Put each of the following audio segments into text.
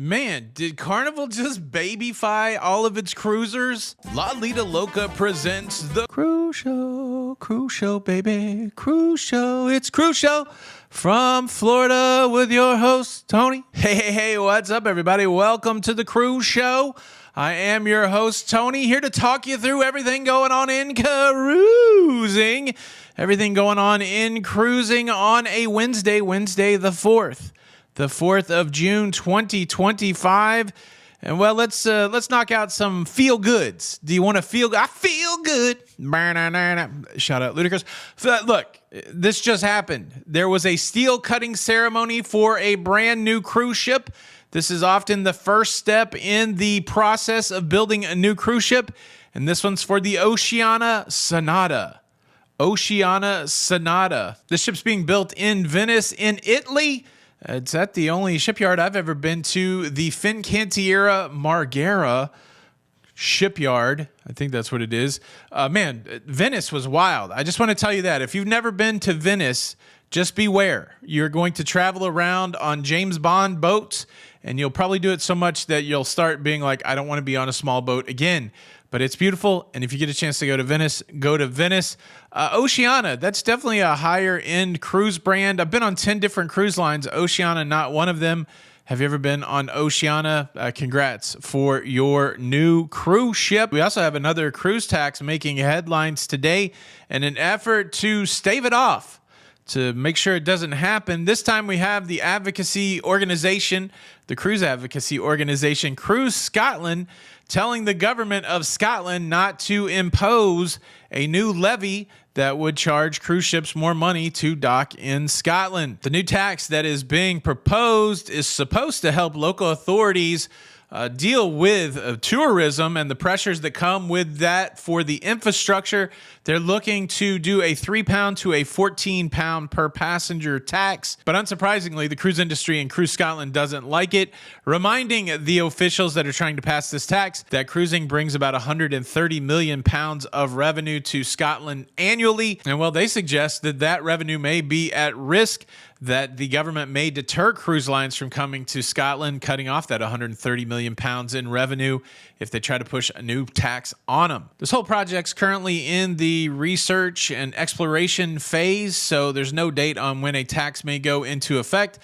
Man, did Carnival just babyfy all of its cruisers? La Lita Loca presents the Cruise Show, baby, Cruise Show. It's Cruise Show from Florida with your host, Tony. Hey, what's up, everybody? Welcome to the Cruise Show. I am your host, Tony, here to talk you through everything going on in cruising. Everything going on in cruising on a Wednesday the 4th. The 4th of June, 2025. And well, let's knock out some feel goods. Do you want to feel good? I feel good. Shout out Ludacris. Look, this just happened. There was a steel cutting ceremony for a brand new cruise ship. This is often the first step in the process of building a new cruise ship. And this one's for the Oceania Sonata. Oceania Sonata. This ship's being built in Venice, in Italy. It's at the only shipyard I've ever been to, the Fincantieri Marghera shipyard. I think that's what it is. Man, Venice was wild. I just want to tell you that. If you've never been to Venice, just beware. You're going to travel around on James Bond boats, and you'll probably do it so much that you'll start being like, I don't want to be on a small boat again. But it's beautiful, and if you get a chance to go to Venice, go to Venice. Oceania, that's definitely a higher-end cruise brand. I've been on 10 different cruise lines. Oceania, not one of them. Have you ever been on Oceania? Congrats for your new cruise ship. We also have another cruise tax making headlines today in an effort to stave it off, to make sure it doesn't happen. This time we have the advocacy organization, the cruise advocacy organization, Cruise Scotland, telling the government of Scotland not to impose a new levy that would charge cruise ships more money to dock in Scotland. The new tax that is being proposed is supposed to help local authorities deal with tourism and the pressures that come with that for the infrastructure. They're looking to do a £3 to a £14 per passenger tax. But unsurprisingly, the cruise industry and Cruise Scotland doesn't like it, reminding the officials that are trying to pass this tax that cruising brings about £130 million of revenue to Scotland annually. And well, they suggest that that revenue may be at risk, that the government may deter cruise lines from coming to Scotland, cutting off that £130 million in revenue if they try to push a new tax on them. This whole project's currently in the research and exploration phase, so there's no date on when a tax may go into effect,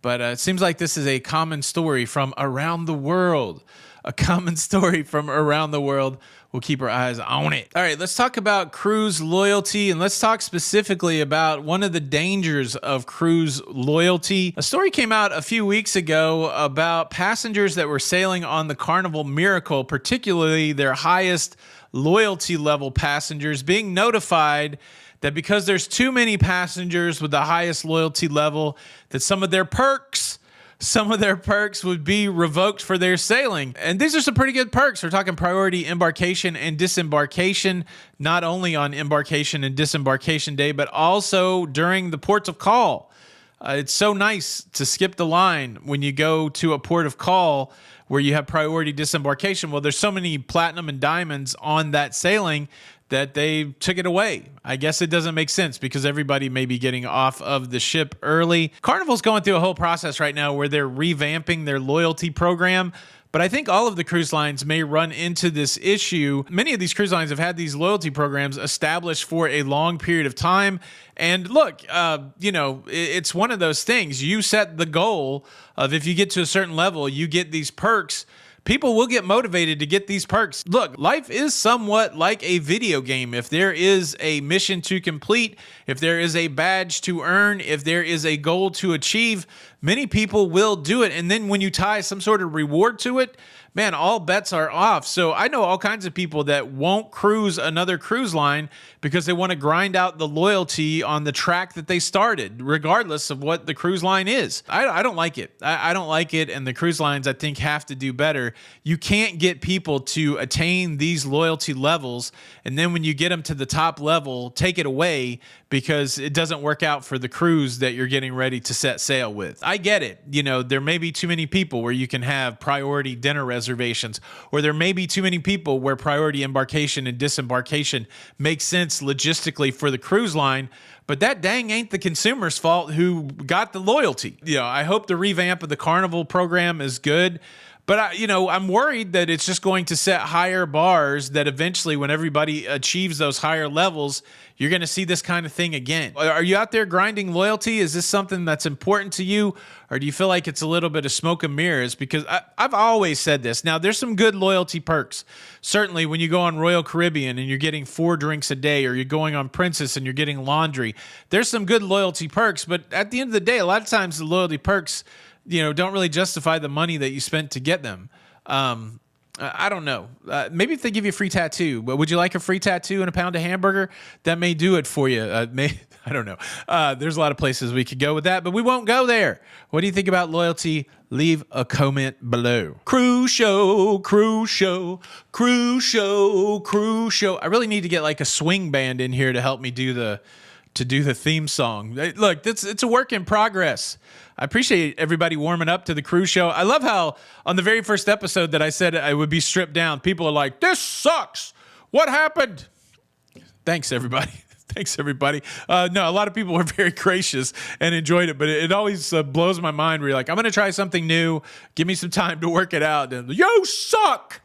but it seems like this is a common story from around the world. A common story from around the world. We'll keep our eyes on it. All right, let's talk about cruise loyalty, and let's talk specifically about one of the dangers of cruise loyalty. A story came out a few weeks ago about passengers that were sailing on the Carnival Miracle, particularly their highest loyalty level passengers, being notified that because there's too many passengers with the highest loyalty level, that some of their perks would be revoked for their sailing. And these are some pretty good perks. We're talking priority embarkation and disembarkation, not only on embarkation and disembarkation day, but also during the ports of call. It's so nice to skip the line when you go to a port of call where you have priority disembarkation. Well, there's so many platinum and diamonds on that sailing that they took it away. I guess it doesn't make sense because everybody may be getting off of the ship early. Carnival's going through a whole process right now where they're revamping their loyalty program, but I think all of the cruise lines may run into this issue. Many of these cruise lines have had these loyalty programs established for a long period of time. And look, it's one of those things. You set the goal of if you get to a certain level, you get these perks. People will get motivated to get these perks. Look, life is somewhat like a video game. If there is a mission to complete, if there is a badge to earn, if there is a goal to achieve, many people will do it. And then when you tie some sort of reward to it, man, all bets are off. So I know all kinds of people that won't cruise another cruise line because they want to grind out the loyalty on the track that they started, regardless of what the cruise line is. I don't like it. I don't like it. And the cruise lines, I think, have to do better. You can't get people to attain these loyalty levels, and then when you get them to the top level, take it away because it doesn't work out for the cruise that you're getting ready to set sail with. I get it. There may be too many people where you can have priority dinner reservations, or there may be too many people where priority embarkation and disembarkation makes sense logistically for the cruise line. but that dang ain't the consumer's fault who got the loyalty. I hope the revamp of the Carnival program is good. But I'm worried that it's just going to set higher bars, that eventually when everybody achieves those higher levels, you're going to see this kind of thing again. Are you out there grinding loyalty? Is this something that's important to you? Or do you feel like it's a little bit of smoke and mirrors? Because I've always said this. Now, there's some good loyalty perks. Certainly when you go on Royal Caribbean and you're getting 4 drinks a day, or you're going on Princess and you're getting laundry, there's some good loyalty perks. But at the end of the day, a lot of times the loyalty perks don't really justify the money that you spent to get them. I don't know. Maybe if they give you a free tattoo, but would you like a free tattoo and a pound of hamburger? That may do it for you. I don't know. There's a lot of places we could go with that, but we won't go there. What do you think about loyalty? Leave a comment below. Cruise show, cruise show, cruise show, cruise show. I really need to get like a swing band in here to help me do the theme song. Look, it's a work in progress. I appreciate everybody warming up to the cruise show. I love how on the very first episode that I said I would be stripped down, people are like, this sucks. What happened? Thanks, everybody. Thanks, everybody. No, a lot of people were very gracious and enjoyed it, but it always blows my mind where you're like, I'm going to try something new. Give me some time to work it out. And you suck.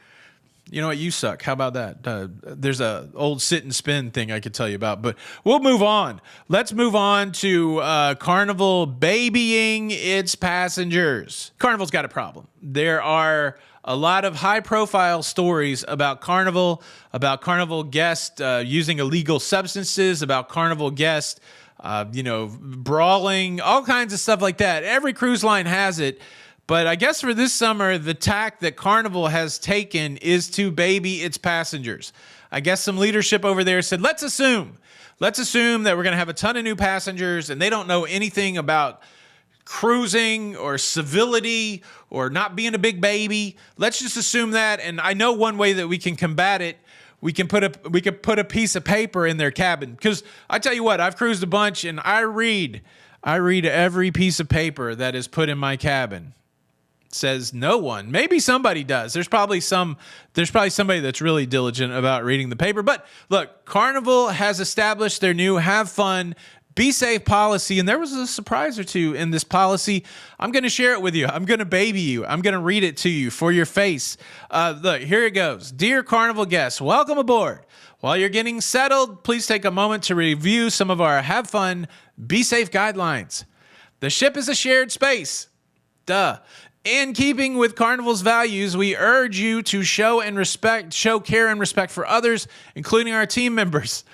You know what? You suck. How about that? There's a old sit and spin thing I could tell you about, but we'll move on. Let's move on to Carnival babying its passengers. Carnival's got a problem. There are a lot of high-profile stories about Carnival guests using illegal substances, about Carnival guests, brawling, all kinds of stuff like that. Every cruise line has it. But I guess for this summer, the tack that Carnival has taken is to baby its passengers. I guess some leadership over there said, let's assume that we're going to have a ton of new passengers and they don't know anything about cruising or civility or not being a big baby. Let's just assume that. And I know one way that we can combat it. We can put a piece of paper in their cabin. Because I tell you what, I've cruised a bunch and I read every piece of paper that is put in my cabin. Says no one. Maybe somebody does. There's probably somebody that's really diligent about reading the paper. But look, Carnival has established their new have fun, be safe policy, and there was a surprise or two in this policy. I'm going to share it with you. I'm going to baby you. I'm going to read it to you for your face. Look, here it goes. Dear Carnival guests, welcome aboard. While you're getting settled, please take a moment to review some of our have fun, be safe guidelines. The ship is a shared space. Duh. In keeping with Carnival's values, we urge you to show care and respect for others, including our team members.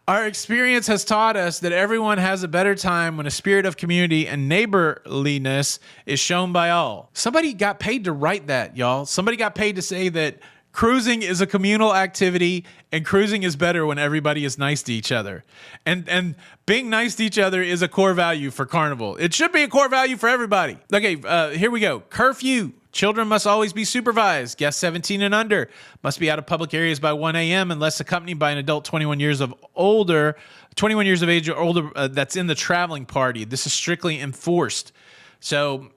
Our experience has taught us that everyone has a better time when a spirit of community and neighborliness is shown by all. Somebody got paid to write that, y'all. Somebody got paid to say that cruising is a communal activity and cruising is better when everybody is nice to each other. And being nice to each other is a core value for Carnival. It should be a core value for everybody. Okay, here we go. Curfew. Children must always be supervised. Guests 17 and under must be out of public areas by 1 a.m. unless accompanied by an adult 21 years of age or older that's in the traveling party. This is strictly enforced. So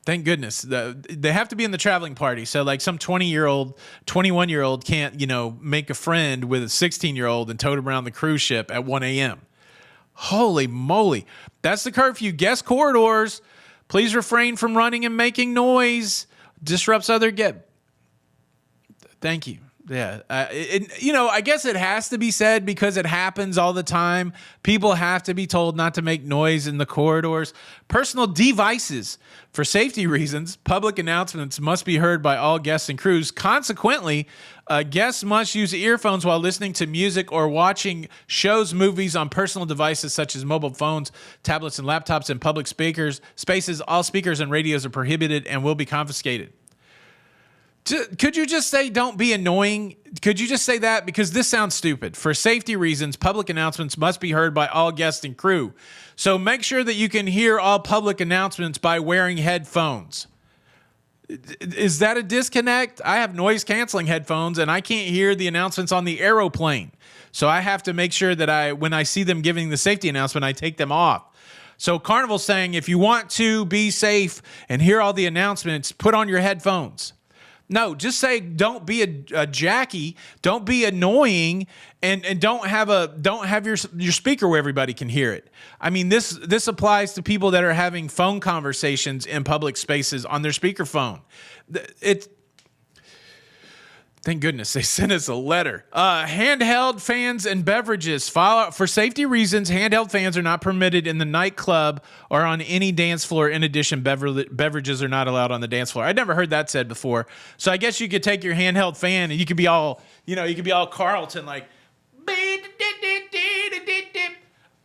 thank goodness. They have to be in the traveling party. So like some 20-year-old, 21-year-old can't, make a friend with a 16-year-old and tote him around the cruise ship at 1 a.m. Holy moly. That's the curfew. Guest corridors. Please refrain from running and making noise. Disrupts other guests. Thank you. Yeah. I guess it has to be said because it happens all the time. People have to be told not to make noise in the corridors. Personal devices. For safety reasons, public announcements must be heard by all guests and crews. Consequently, guests must use earphones while listening to music or watching shows, movies on personal devices such as mobile phones, tablets, and laptops in public spaces. All speakers and radios are prohibited and will be confiscated. Could you just say don't be annoying? Could you just say that? Because this sounds stupid. For safety reasons, public announcements must be heard by all guests and crew. So make sure that you can hear all public announcements by wearing headphones. Is that a disconnect? I have noise canceling headphones and I can't hear the announcements on the aeroplane. So I have to make sure that when I see them giving the safety announcement, I take them off. So Carnival's saying if you want to be safe and hear all the announcements, put on your headphones. No, just say don't be a Jackie, don't be annoying, and don't have your speaker where everybody can hear it. I mean, this applies to people that are having phone conversations in public spaces on their speakerphone. Thank goodness they sent us a letter. Handheld fans and beverages. For safety reasons, handheld fans are not permitted in the nightclub or on any dance floor. In addition, beverages are not allowed on the dance floor. I'd never heard that said before. So I guess you could take your handheld fan and you could be all Carlton, like,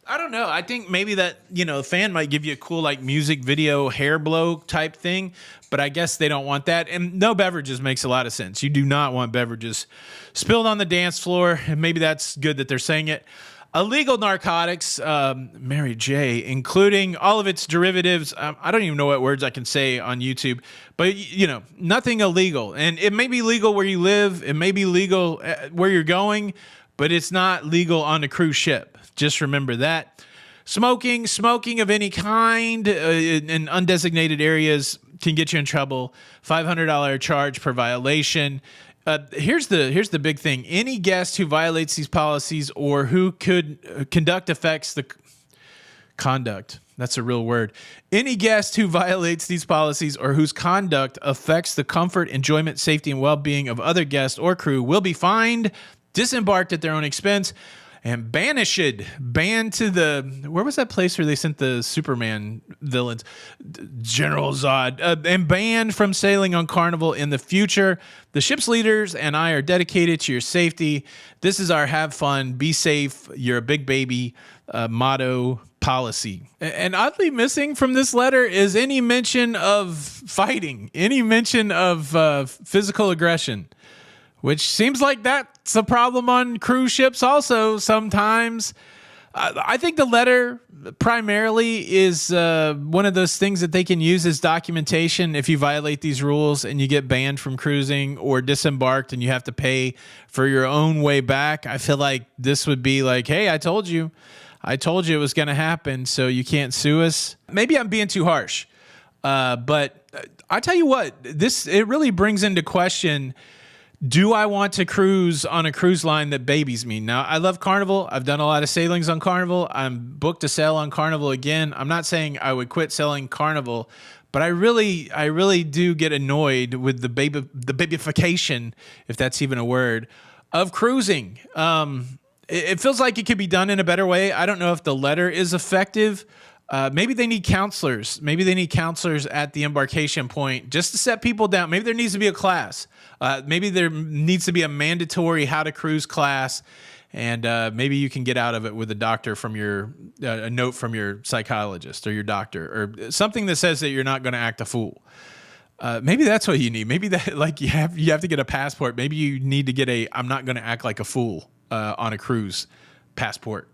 I don't know. I think maybe that, fan might give you a cool, like, music video hair blow type thing, but I guess they don't want that. And no beverages makes a lot of sense. You do not want beverages spilled on the dance floor, and maybe that's good that they're saying it. Illegal narcotics, Mary J., including all of its derivatives. I don't even know what words I can say on YouTube, but, nothing illegal. And it may be legal where you live. It may be legal where you're going, but it's not legal on a cruise ship. Just remember that. Smoking of any kind in undesignated areas can get you in trouble. $500 charge per violation. Here's the big thing. Any guest who violates these policies or who could conduct affects the conduct. That's a real word. Any guest who violates these policies or whose conduct affects the comfort, enjoyment, safety, and well-being of other guests or crew will be fined, disembarked at their own expense, and banned to where was that place where they sent the Superman villains? General Zod. And banned from sailing on Carnival in the future. The ship's leaders and I are dedicated to your safety. This is our have fun, be safe, you're a big baby motto policy. And oddly missing from this letter is any mention of fighting, any mention of physical aggression. Which seems like that's a problem on cruise ships also sometimes. I think the letter primarily is one of those things that they can use as documentation if you violate these rules and you get banned from cruising or disembarked and you have to pay for your own way back. I feel like this would be like, hey, I told you it was going to happen, so you can't sue us. Maybe I'm being too harsh, but I tell you what, it really brings into question, do I want to cruise on a cruise line that babies me? Now, I love Carnival. I've done a lot of sailings on Carnival. I'm booked to sail on Carnival again. I'm not saying I would quit sailing Carnival, but I really do get annoyed with the babyfication, if that's even a word, of cruising. It feels like it could be done in a better way. I don't know if the letter is effective. Maybe they need counselors. Maybe they need counselors at the embarkation point just to set people down. Maybe there needs to be a class. Maybe there needs to be a mandatory how to cruise class, and maybe you can get out of it with a note from your psychologist or your doctor or something that says that you're not going to act a fool. Maybe that's what you need. Maybe that you have to get a passport. Maybe you need to get I'm not going to act like a fool on a cruise passport.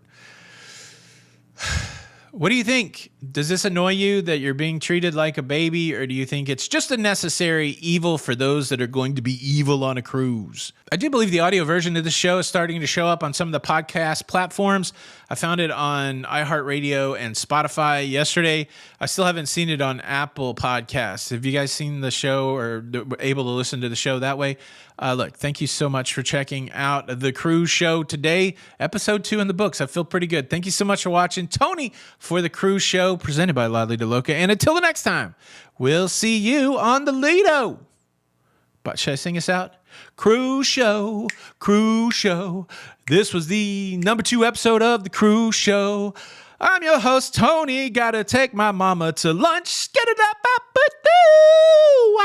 What do you think? Does this annoy you that you're being treated like a baby, or do you think it's just a necessary evil for those that are going to be evil on a cruise? I do believe the audio version of this show is starting to show up on some of the podcast platforms. I found it on iHeartRadio and Spotify yesterday. I still haven't seen it on Apple Podcasts. Have you guys seen the show or able to listen to the show that way? Look, thank you so much for checking out the cruise show today. Episode 2 in the books. I feel pretty good. Thank you so much for watching. Tony for the cruise show presented by La Lita Loca. And until the next time, we'll see you on the Lido. But should I sing us out? Cruise show, cruise show. This was the number 2 episode of the cruise show. I'm your host, Tony. Gotta take my mama to lunch. Get it up, up, but do.